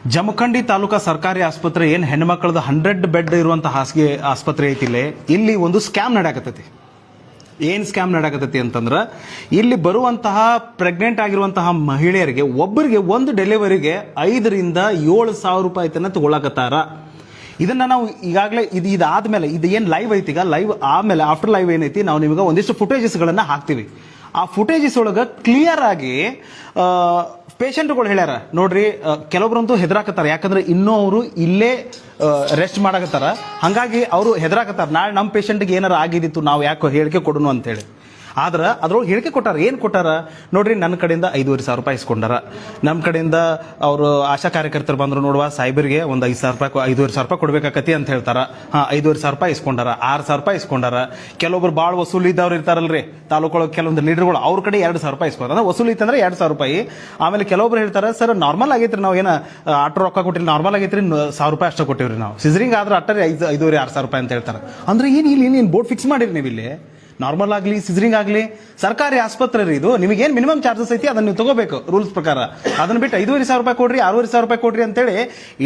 ಜಮಖಂಡಿ ತಾಲೂಕಾ ಸರ್ಕಾರಿ ಆಸ್ಪತ್ರೆ ಏನು ಹೆಣ್ಮಕ್ಳದ 100 ಬೆಡ್ ಇರುವಂತಹ ಹಾಸಿಗೆ ಆಸ್ಪತ್ರೆ ಐತಿಲ್ಲೇ ಇಲ್ಲಿ ಒಂದು ಸ್ಕ್ಯಾಮ್ ನಡೆಯಕತ್ತೈತಿ. ಏನು ಸ್ಕ್ಯಾಮ್ ನಡೆಯಕತ್ತೈತಿ ಅಂತಂದ್ರೆ ಇಲ್ಲಿ ಬರುವಂತಹ ಪ್ರೆಗ್ನೆಂಟ್ ಆಗಿರುವಂತಹ ಮಹಿಳೆಯರಿಗೆ ಒಬ್ಬರಿಗೆ ಒಂದು ಡೆಲಿವರಿಗೆ 5,000 to 7,000 ರೂಪಾಯಿ ತನಕ ತಗೊಳಕತ್ತಾರ. ಇದನ್ನ ನಾವು ಈಗಾಗಲೇ ಇದಾದ್ಮೇಲೆ ಇದು ಏನು ಲೈವ್ ಐತಿ, ಈಗ ಲೈವ್ ಆಮೇಲೆ ಆಫ್ಟರ್ ಲೈವ್ ಏನೈತಿ ನಾವು ನಿಮಗೆ ಒಂದಿಷ್ಟು ಫುಟೇಜಸ್ಗಳನ್ನ ಹಾಕ್ತೀವಿ. ಆ ಫುಟೇಜಸ್ ಒಳಗೆ ಕ್ಲಿಯರ್ ಆಗಿ ಪೇಷಂಟ್ಗಳು ಹೇಳ್ಯಾರ ನೋಡ್ರಿ, ಕೆಲವೊಬ್ರಂತೂ ಹೆದರಾಕತ್ತಾರ. ಯಾಕಂದ್ರೆ ಇನ್ನೂ ಅವರು ಇಲ್ಲೇ ರೆಸ್ಟ್ ಮಾಡಕತ್ತಾರ, ಹಂಗಾಗಿ ಅವರು ಹೆದರಾಕತ್ತಾರ. ನಾಳೆ ನಮ್ಮ ಪೇಷಂಟ್ಗೆ ಏನಾರ ಆಗಿದ್ದಿತ್ತು ನಾವು ಯಾಕೆ ಹೇಳಿಕೆ ಕೊಡೋಣ ಅಂತೇಳಿ. ಆದ್ರೆ ಅದ್ರೊಳಗೆ ಹೇಳಿಕೆ ಕೊಟ್ಟಾರ. ಏನು ಕೊಟ್ಟಾರ ನೋಡ್ರಿ, ನನ್ನ ಕಡೆಯಿಂದ 5,500 ರೂಪಾಯಿ ಇಸ್ಕೊಂಡಾರ. ನಮ್ಮ ಕಡೆಯಿಂದ ಅವರು ಆಶಾ ಕಾರ್ಯಕರ್ತರು ಬಂದ್ರು ನೋಡುವ ಸಾಹೇಬರಿಗೆ ಒಂದು 5,500 ರೂಪಾಯಿ ಕೊಡ್ಬೇಕಾಕತಿ ಅಂತ ಹೇಳ್ತಾರ. 5,500 ರೂಪಾಯಿ ಇಸ್ಕೊಂಡಾರ, 6,000 ರೂಪಾಯಿ ಇಸ್ಕೊಂಡಾರ. ಕೆಲವೊಬ್ರು ಭಾಳ ವಸೂಲಿ ಇದ್ದವ್ರು ಇರ್ತಾರಲ್ರಿ ತಾಲೂಕೊಳಗೆ, ಕೆಲವೊಂದು ಲೀಡರ್ಗಳು ಅವ್ರ ಕಡೆ 2,000 ರೂಪಾಯಿ ಇಸ್ಕೊಂಡ್ರ. ಅಂದ್ರೆ ವಸೂಲಿ ಇತ್ತಂದ್ರೆ 2,000 ರೂಪಾಯಿ. ಆಮೇಲೆ ಕೆಲವೊಬ್ರು ಹೇಳ್ತಾರೆ, ಸರ್ ನಾರ್ಮಲ್ ಆಗೈತ್ರಿ, ನಾವು ಏನ ಆಟೋ ರೊಕ್ಕ ಕೊಟ್ಟಿಲ್ಲ, ನಾರ್ಮಲ್ ಆಗೈತ್ರಿ 1,000 ರೂಪಾಯಿ ಅಷ್ಟೇ ಕೊಟ್ಟಿವ್ರಿ, ನಾವು ಸಿಸರಿಂಗ್ ಆದ್ರೆ ಅಟ್ಟರೆ 5,500 6,000 ರೂಪಾಯಿ ಅಂತ ಹೇಳ್ತಾರೆ. ಅಂದ್ರೆ ಏನು ಬೋರ್ಡ್ ಫಿಕ್ಸ್ ಮಾಡಿರಿ ನೀವು ಇಲ್ಲಿ? ನಾರ್ಮಲ್ ಆಗಲಿ ಸಿಸರಿಂಗ್ ಆಗಲಿ ಸರ್ಕಾರಿ ಆಸ್ಪತ್ರೆ ರೀ ಇದು, ನಿಮಗೇನು ಮಿನಿಮಮ್ ಚಾರ್ಜಸ್ ಐತಿ ಅದನ್ನ ನೀವು ತಗೋಬೇಕು ರೂಲ್ಸ್ ಪ್ರಕಾರ. ಅದನ್ನ ಬಿಟ್ಟು 5,500 ರೂಪಾಯಿ ಕೊಡ್ರಿ, 6,500 ರೂಪಾಯಿ ಕೊಡ್ರಿ ಅಂತೇಳಿ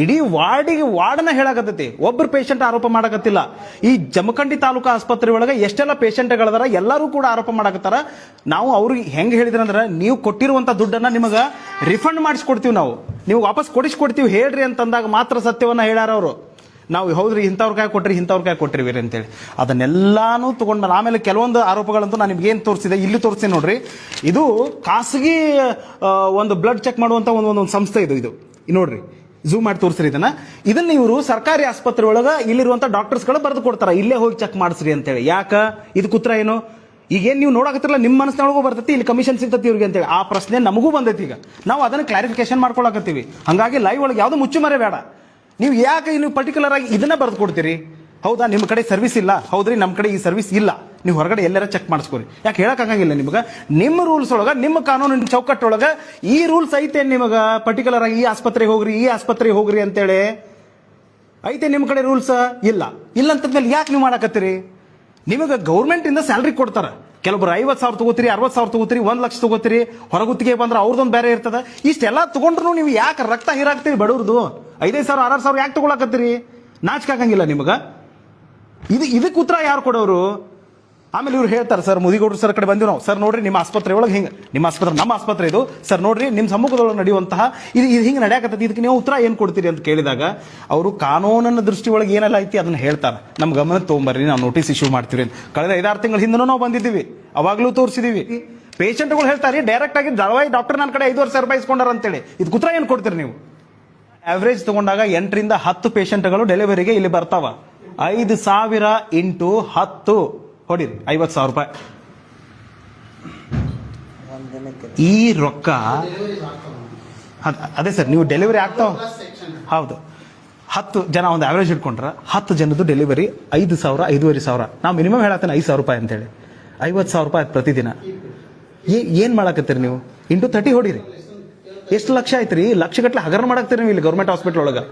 ಇಡೀ ವಾರ್ಡನ್ನ ಹೇಳಾಕತ್ತೈತಿ. ಒಬ್ಬರು ಪೇಷಂಟ್ ಆರೋಪ ಮಾಡಕತ್ತಿಲ್ಲ. ಈ ಜಮಖಂಡಿ ತಾಲೂಕಾ ಆಸ್ಪತ್ರೆ ಒಳಗೆ ಎಷ್ಟೆಲ್ಲ ಪೇಷಂಟ್ಗಳದಾರ ಎಲ್ಲರೂ ಕೂಡ ಆರೋಪ ಮಾಡಕತ್ತಾರ. ನಾವು ಅವ್ರಿಗೆ ಹೆಂಗೆ ಹೇಳಿದ್ರಂದ್ರೆ, ನೀವು ಕೊಟ್ಟಿರುವಂತ ದುಡ್ಡನ್ನ ನಿಮಗೆ ರಿಫಂಡ್ ಮಾಡಿಸ್ಕೊಡ್ತೀವಿ, ನಾವು ನೀವು ವಾಪಸ್ ಕೊಡಿಸ್ಕೊಡ್ತೀವಿ ಹೇಳ್ರಿ ಅಂತಂದಾಗ ಮಾತ್ರ ಸತ್ಯವನ್ನ ಹೇಳ್ಯಾರ ಅವರು. ನಾವು ಹೌದ್ರಿ ಇಂಥವ್ರ ಕೈ ಕೊಟ್ಟಿರಿ ಅಂತೇಳಿ ಅದನ್ನೆಲ್ಲಾನು ತಗೊಂಡು ಆಮೇಲೆ ಕೆಲವೊಂದು ಆರೋಪಗಳಂತೂ ನಾನು ನಿಮ್ಗೆ ಏನು ತೋರಿಸಿದೆ ಇಲ್ಲಿ ತೋರಿಸಿ ನೋಡ್ರಿ. ಇದು ಖಾಸಗಿ ಒಂದು ಬ್ಲಡ್ ಚೆಕ್ ಮಾಡುವಂತ ಒಂದು ಸಂಸ್ಥೆ ಇದು ನೋಡ್ರಿ, ಝೂಮ್ ಮಾಡಿ ತೋರಿಸ್ರಿ ಇದನ್ನ ಇವರು ಸರ್ಕಾರಿ ಆಸ್ಪತ್ರೆ ಒಳಗ ಇಲ್ಲಿರುವಂತ ಡಾಕ್ಟರ್ಸ್ಗಳು ಬರೆದು ಕೊಡ್ತಾರ, ಇಲ್ಲೇ ಹೋಗಿ ಚೆಕ್ ಮಾಡಿಸ್ರಿ ಅಂತೇಳಿ. ಯಾಕ ಇದು ಕುತ್ರ ಏನು? ಈಗೇನು ನೀವು ನೋಡಕತ್ತಿರಲ್ಲ, ನಿಮ್ಮ ಮನಸ್ಸಿನೊಳಗೂ ಬರ್ತೈತಿ ಇಲ್ಲಿ ಕಮಿಷನ್ ಸಿಗ್ತತಿ ಇವ್ರಿಗೆ ಅಂತೇಳಿ. ಆ ಪ್ರಶ್ನೆ ನಮಗೂ ಬಂದೈತಿ. ಈಗ ನಾವು ಅದನ್ನ ಕ್ಲಾರಿಫಿಕೇಶನ್ ಮಾಡ್ಕೊಳಕತ್ತೀವಿ. ಹಂಗಾಗಿ ಲೈವ್ ಒಳಗೆ ಯಾವ್ದು ಮುಚ್ಚುಮರೆ ಬೇಡ. ನೀವು ಯಾಕೆ ನೀವು ಪರ್ಟಿಕ್ಯುಲರ್ ಆಗಿ ಇದನ್ನ ಬರೆದು ಕೊಡ್ತೀರಿ? ಹೌದಾ, ನಿಮ್ಮ ಕಡೆ ಸರ್ವಿಸ್ ಇಲ್ಲ, ಹೌದ್ರಿ ನಮ್ಮ ಕಡೆ ಈ ಸರ್ವಿಸ್ ಇಲ್ಲ, ನೀವು ಹೊರಗಡೆ ಎಲ್ಲಾರ ಚೆಕ್ ಮಾಡಿಸ್ಕೊರಿ. ಯಾಕೆ ಹೇಳಕ್ಕಾಗಂಗಿಲ್ಲ ನಿಮ್ಗೆ? ನಿಮ್ಮ ರೂಲ್ಸ್ ಒಳಗ, ನಿಮ್ಮ ಕಾನೂನಿನ ಚೌಕಟ್ಟೊಳಗ ಈ ರೂಲ್ಸ್ ಐತೆ ನಿಮಗ. ಪರ್ಟಿಕ್ಯುಲರ್ ಆಗಿ ಈ ಆಸ್ಪತ್ರೆಗೆ ಹೋಗ್ರಿ ಅಂತೇಳಿ ಐತೆ ನಿಮ್ಮ ಕಡೆ ರೂಲ್ಸ್? ಇಲ್ಲ ಅಂತಂದ್ಮೇಲೆ ಯಾಕೆ ನೀವು ಮಾಡಕತ್ತೀರಿ? ನಿಮಗೆ ಗೌರ್ಮೆಂಟ್ ಇಂದ ಸ್ಯಾಲ್ರಿ ಕೊಡ್ತಾರ. ಕೆಲವೊಬ್ರು 50,000 ತಗೋತೀರಿ, 60,000 ತಗೋತೀರಿ, 1,00,000 ತಗೋತೀರಿ. ಹೊರಗುತ್ತಿಗೆ ಬಂದ್ರೆ ಅವ್ರದೊಂದು ಬೇರೆ ಇರ್ತದ. ಇಷ್ಟೆಲ್ಲ ತಗೊಂಡ್ರು ನೀವು ಯಾಕೆ ರಕ್ತ ಹೀರಾಕ್ತೀರಿ ಬಡವ್ರದು? 5,000 6,000 ಯಾಕೆ ತಗೊಳಕತ್ತೀರಿ? ನಾಚಿಕಾಗಂಗಿಲ್ಲ ನಿಮಗ? ಇದಕ್ಕೆ ಉತ್ತರ ಯಾರು ಕೊಡೋರು? ಆಮೇಲೆ ಇವ್ರು ಹೇಳ್ತಾರೆ, ಸರ್ ಮುದಿಗೌಡ್ರು ಸರ್ ಕಡೆ ಬಂದಿವಿ ನಾವು. ಸರ್ ನೋಡ್ರಿ, ನಿಮ್ಮ ಆಸ್ಪತ್ರೆ ಒಳಗೆ ಹಿಂಗೆ, ನಿಮ್ಮ ಆಸ್ಪತ್ರೆ ನಮ್ಮ ಆಸ್ಪತ್ರೆ ಇದು ಸರ್, ನೋಡ್ರಿ ನಿಮ್ಮ ಸಮ್ಮುಖದೊಳಗೆ ನಡೆಯುವಂತಹ ಇದು ಹಿಂಗೆ ನಡೆಯಕತ್ತೈತಿ, ಇದಕ್ಕೆ ನೀವು ಉತ್ತರ ಏನು ಕೊಡ್ತೀರಿ ಅಂತ ಕೇಳಿದಾಗ ಅವರು ಕಾನೂನಿನ ದೃಷ್ಟಿ ಒಳಗೆ ಏನೆಲ್ಲ ಐತಿ ಅದನ್ನ ಹೇಳ್ತಾರೆ. ನಮ್ಮ ಗಮನಕ್ಕೆ ತೊಗೊಂಬರ್ರಿ, ನಾವು ನೋಟಿಸ್ ಇಶ್ಯೂ ಮಾಡ್ತೀವಿ ಅಂತ. ಕಳೆದ 5-6 ತಿಂಗಳ ಹಿಂದನೂ ನಾವು ಬಂದಿದ್ದೀವಿ, ಅವಾಗಲೂ ತೋರಿಸಿದೀವಿ. ಪೇಷಂಟ್ಗಳು ಹೇಳ್ತಾರೆ ಡೈರೆಕ್ಟ್ ಆಗಿ, ದಳವಾಯಿ ಡಾಕ್ಟರ್ ನನ್ನ ಕಡೆ 5,500 ರೂಪಾಯಿ ಇಸ್ಕೊಂಡಾರ ಅಂತೇಳಿ. ಇದಕ್ಕೆ ಉತ್ತರ ಏನು ಕೊಡ್ತೀರಿ ನೀವು? ಆವರೇಜ್ ತಗೊಂಡಾಗ 8 ರಿಂದ 10 ಪೇಷಂಟ್ಗಳು ಡೆಲಿವರಿಗೆ ಇಲ್ಲಿ ಬರ್ತಾವ. 5,000 ಇಂಟು 10 ಹೊಡಿರಿ, 50,000 ರೂಪಾಯಿ. ಈ ರೊಕ್ಕ ಅದೇ ಸರ್, ನೀವು ಡೆಲಿವರಿ ಆಗ್ತಾವ. ಹೌದು, 10 ಜನ ಒಂದು ಆವರೇಜ್ ಇಟ್ಕೊಂಡ್ರ 10 ಜನದ್ದು ಡೆಲಿವರಿ 5,000 5,500. ನಾವು ಮಿನಿಮಮ್ ಹೇಳತ್ತೇನೆ 5,000 ರೂಪಾಯಿ ಅಂತೇಳಿ. 50,000 ರೂಪಾಯಿ ಪ್ರತಿದಿನ. ಏನ್ ಮಾಡಕತ್ತೀರಿ ನೀವು? ಇಂಟು 30 ಹೊಡಿರಿ, ಎಷ್ಟು ಲಕ್ಷ ಆಯ್ತು ರೀ? ಲಕ್ಷಗಟ್ಟಲೆ ಹಗರಣ ಮಾಡಾಕ್ತೀರಿ ನೀವು ಇಲ್ಲಿ ಗೌರ್ಮೆಂಟ್ ಹಾಸ್ಪಿಟಲ್ ಒಳಗೆ.